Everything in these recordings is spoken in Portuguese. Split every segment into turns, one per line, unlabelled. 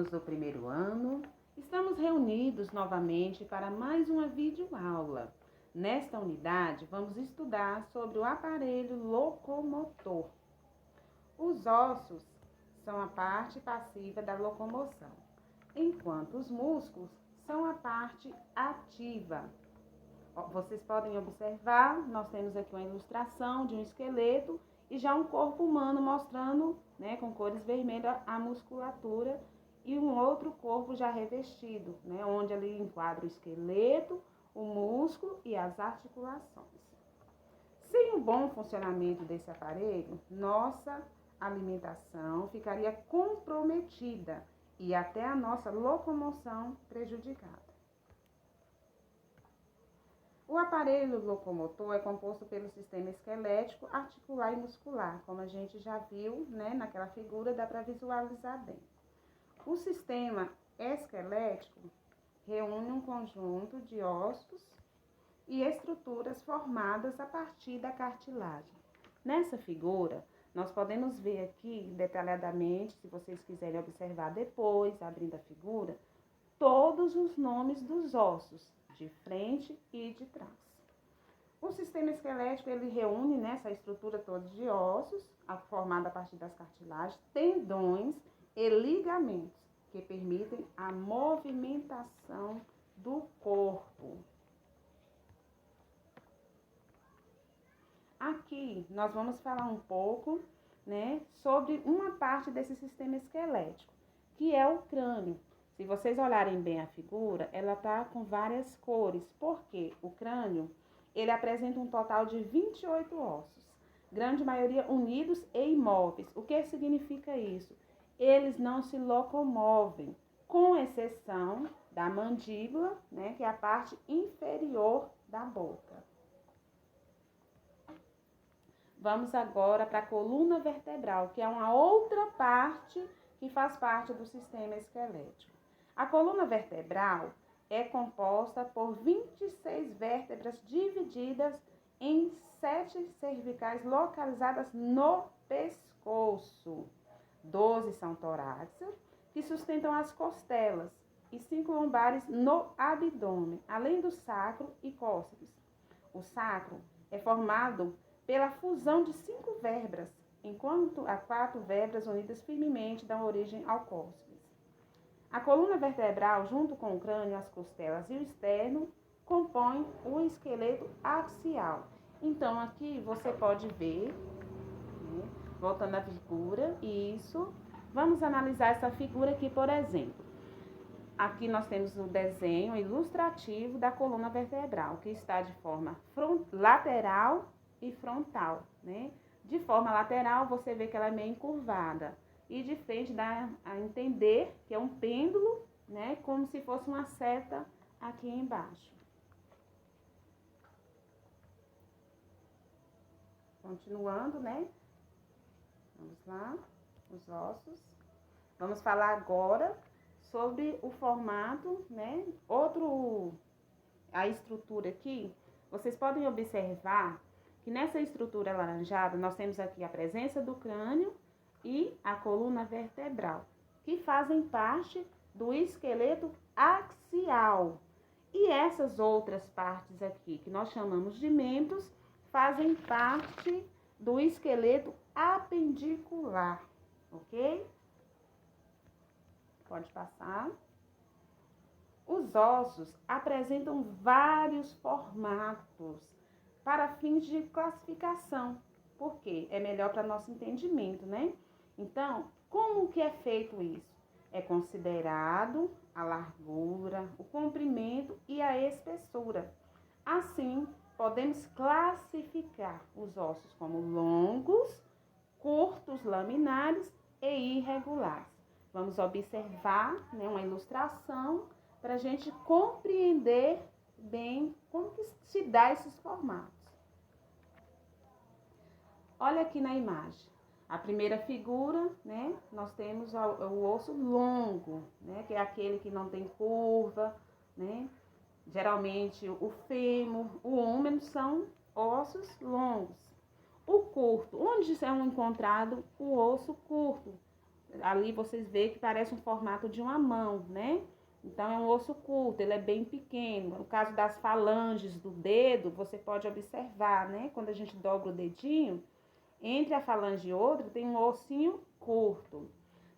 alunos do primeiro ano, estamos reunidos novamente para mais uma videoaula. Nesta unidade, vamos estudar sobre o aparelho locomotor. Os ossos são a parte passiva da locomoção, enquanto os músculos são a parte ativa. Vocês podem observar, nós temos aqui uma ilustração de um esqueleto e já um corpo humano mostrando, com cores vermelhas, a musculatura e um outro corpo já revestido, onde ali enquadra o esqueleto, o músculo e as articulações. Sem o bom funcionamento desse aparelho, nossa alimentação ficaria comprometida e até a nossa locomoção prejudicada. O aparelho locomotor é composto pelo sistema esquelético, articular e muscular, como a gente já viu, naquela figura, dá para visualizar bem. O sistema esquelético reúne um conjunto de ossos e estruturas formadas a partir da cartilagem. Nessa figura, nós podemos ver aqui detalhadamente, se vocês quiserem observar depois, abrindo a figura, todos os nomes dos ossos, de frente e de trás. O sistema esquelético, ele reúne essa estrutura toda de ossos, formada a partir das cartilagens, tendões e ligamentos, que permitem a movimentação do corpo. Aqui, nós vamos falar um pouco, sobre uma parte desse sistema esquelético, que é o crânio. Se vocês olharem bem a figura, ela está com várias cores, porque o crânio, ele apresenta um total de 28 ossos, grande maioria unidos e imóveis. O que significa isso? Eles não se locomovem, com exceção da mandíbula, que é a parte inferior da boca. Vamos agora para a coluna vertebral, que é uma outra parte que faz parte do sistema esquelético. A coluna vertebral é composta por 26 vértebras divididas em 7 cervicais localizadas no pescoço. 12 são torácicas, que sustentam as costelas, e 5 lombares no abdômen, além do sacro e cóccix. O sacro é formado pela fusão de 5 vértebras, enquanto as 4 vértebras unidas firmemente dão origem ao cóccix. A coluna vertebral, junto com o crânio, as costelas e o externo, compõem o esqueleto axial. Então, aqui você pode ver, voltando à figura, isso. Vamos analisar essa figura aqui, por exemplo. Aqui nós temos o desenho ilustrativo da coluna vertebral, que está de forma lateral e frontal, De forma lateral, você vê que ela é meio encurvada. E de frente dá a entender que é um pêndulo, como se fosse uma seta aqui embaixo. Continuando, Vamos lá, os ossos. Vamos falar agora sobre o formato, a estrutura aqui. Vocês podem observar que nessa estrutura alaranjada nós temos aqui a presença do crânio e a coluna vertebral, que fazem parte do esqueleto axial. E essas outras partes aqui, que nós chamamos de membros, fazem parte do esqueleto apendicular, ok? Pode passar. Os ossos apresentam vários formatos para fins de classificação, porque é melhor para nosso entendimento, Então, como que é feito isso? É considerado a largura, o comprimento e a espessura. Assim, podemos classificar os ossos como longos, curtos, laminares e irregulares. Vamos observar uma ilustração para a gente compreender bem como que se dá esses formatos. Olha aqui na imagem. A primeira figura, nós temos o osso longo, que é aquele que não tem curva, Geralmente o fêmur, o húmero são ossos longos. O curto, onde é encontrado o osso curto? ali vocês veem que parece um formato de uma mão, né? Então é um osso curto, ele é bem pequeno. No caso das falanges do dedo, você pode observar, né? Quando a gente dobra o dedinho, entre a falange e outra tem um ossinho curto.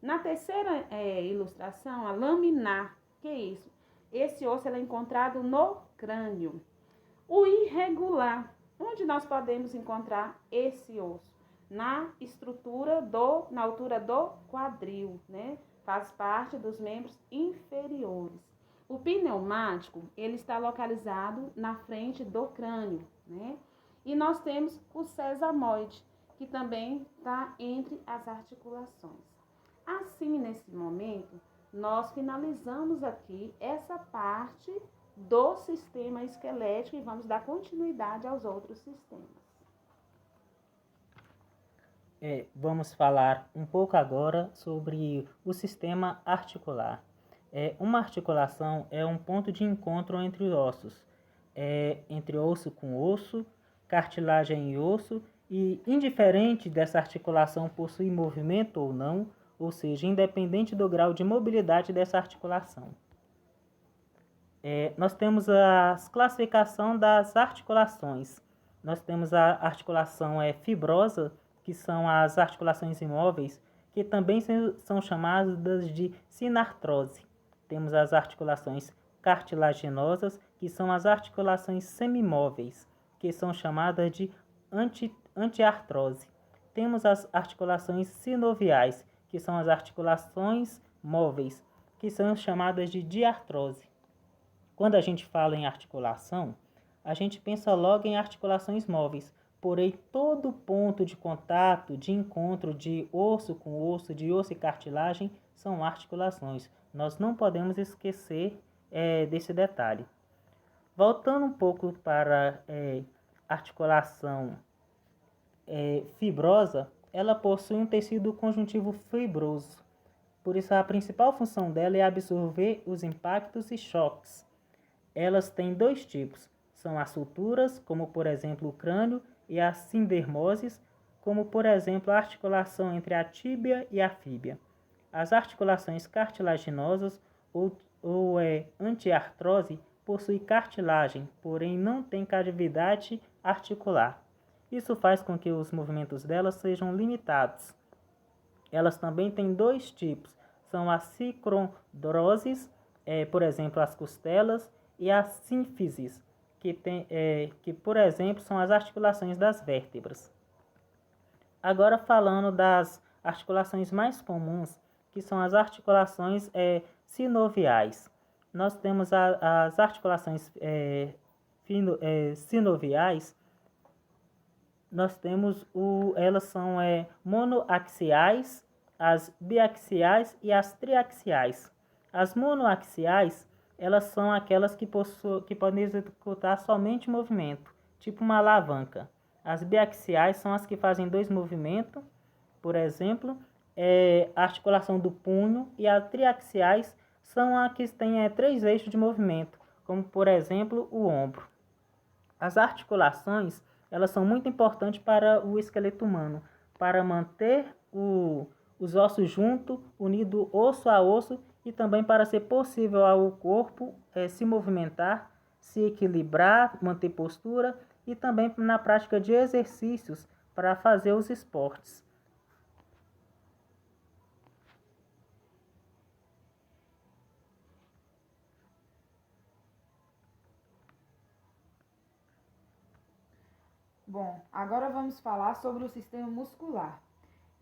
Na terceira ilustração, a laminar, que é isso? Esse osso é encontrado no crânio. O irregular, onde nós podemos encontrar esse osso? Na na altura do quadril, né? Faz parte dos membros inferiores. O pneumático, ele está localizado na frente do crânio, né? E nós temos o sesamoide, que também está entre as articulações. Assim, nesse momento, nós finalizamos aqui essa parte do sistema esquelético e vamos dar continuidade aos outros sistemas.
Vamos falar um pouco agora sobre o sistema articular. Uma articulação é um ponto de encontro entre ossos, entre osso com osso, cartilagem e osso, e indiferente dessa articulação possuir movimento ou não, ou seja, independente do grau de mobilidade dessa articulação. Nós temos a classificação das articulações. Nós temos a articulação fibrosa, que são as articulações imóveis, que também são chamadas de sinartrose. Temos as articulações cartilaginosas, que são as articulações semimóveis, que são chamadas de antiartrose. Temos as articulações sinoviais, que são as articulações móveis, que são chamadas de diartrose. Quando a gente fala em articulação, a gente pensa logo em articulações móveis, porém todo ponto de contato, de encontro de osso com osso, de osso e cartilagem, são articulações. Nós não podemos esquecer desse detalhe. Voltando um pouco para articulação fibrosa, ela possui um tecido conjuntivo fibroso. Por isso, a principal função dela é absorver os impactos e choques. Elas têm dois tipos, são as suturas, como por exemplo o crânio, e as sindermoses, como por exemplo a articulação entre a tíbia e a fíbia. As articulações cartilaginosas ou antiartrose possuem cartilagem, porém não têm cavidade articular. Isso faz com que os movimentos delas sejam limitados. Elas também têm dois tipos, são as sicrondroses, por exemplo as costelas, e as sínfises, que por exemplo são as articulações das vértebras. Agora falando das articulações mais comuns, que são as articulações sinoviais. Nós temos as articulações sinoviais, nós temos elas são monoaxiais, as biaxiais e as triaxiais. As monoaxiais, elas são aquelas que podem executar somente movimento, tipo uma alavanca. As biaxiais são as que fazem dois movimentos, por exemplo, a articulação do punho, e as triaxiais são as que têm três eixos de movimento, como por exemplo o ombro. As articulações, elas são muito importantes para o esqueleto humano, para manter os ossos juntos, unido osso a osso, e também para ser possível ao corpo se movimentar, se equilibrar, manter postura, e também na prática de exercícios para fazer os esportes.
Bom, agora vamos falar sobre o sistema muscular.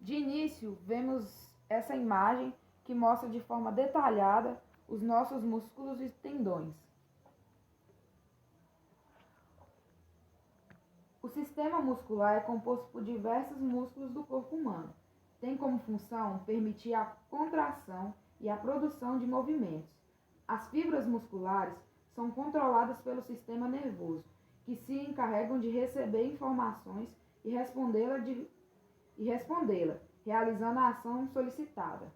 De início, vemos essa imagem que mostra de forma detalhada os nossos músculos e tendões. O sistema muscular é composto por diversos músculos do corpo humano. Tem como função permitir a contração e a produção de movimentos. As fibras musculares são controladas pelo sistema nervoso, que se encarregam de receber informações e respondê-la, realizando a ação solicitada.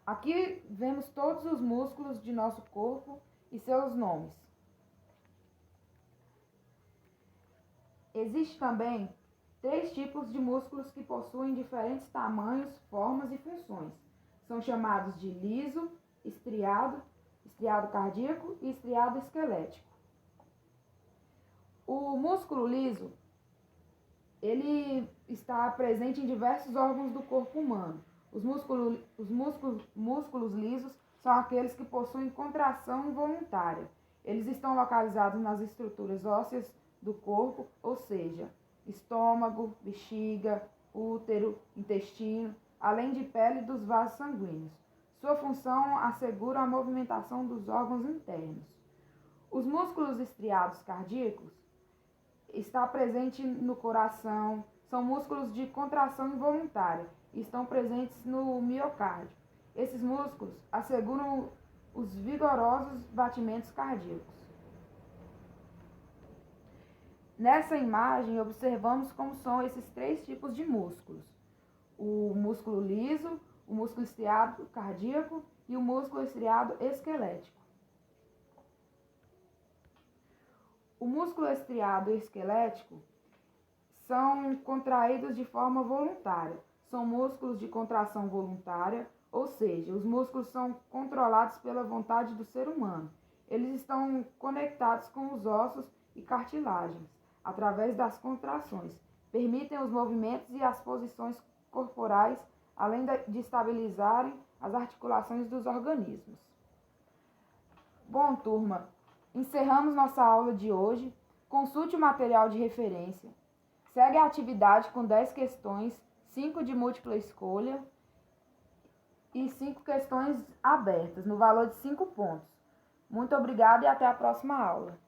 Aqui vemos todos os músculos de nosso corpo e seus nomes. Existem também 3 tipos de músculos que possuem diferentes tamanhos, formas e funções. São chamados de liso, estriado, estriado cardíaco e estriado esquelético. O músculo liso, ele está presente em diversos órgãos do corpo humano. Os músculos lisos são aqueles que possuem contração involuntária. Eles estão localizados nas estruturas ósseas do corpo, ou seja, estômago, bexiga, útero, intestino, além de pele e dos vasos sanguíneos. Sua função assegura a movimentação dos órgãos internos. Os músculos estriados cardíacos está presente no coração, são músculos de contração involuntária e estão presentes no miocárdio. Esses músculos asseguram os vigorosos batimentos cardíacos. Nessa imagem, observamos como são esses 3 tipos de músculos: o músculo liso, o músculo estriado cardíaco e o músculo estriado esquelético. O músculo estriado esquelético são contraídos de forma voluntária. São músculos de contração voluntária, ou seja, os músculos são controlados pela vontade do ser humano. Eles estão conectados com os ossos e cartilagens, através das contrações. Permitem os movimentos e as posições corporais, além de estabilizarem as articulações dos organismos. Bom, turma, encerramos nossa aula de hoje. Consulte o material de referência. Segue a atividade com 10 questões, 5 de múltipla escolha e 5 questões abertas, no valor de 5 pontos. Muito obrigada e até a próxima aula.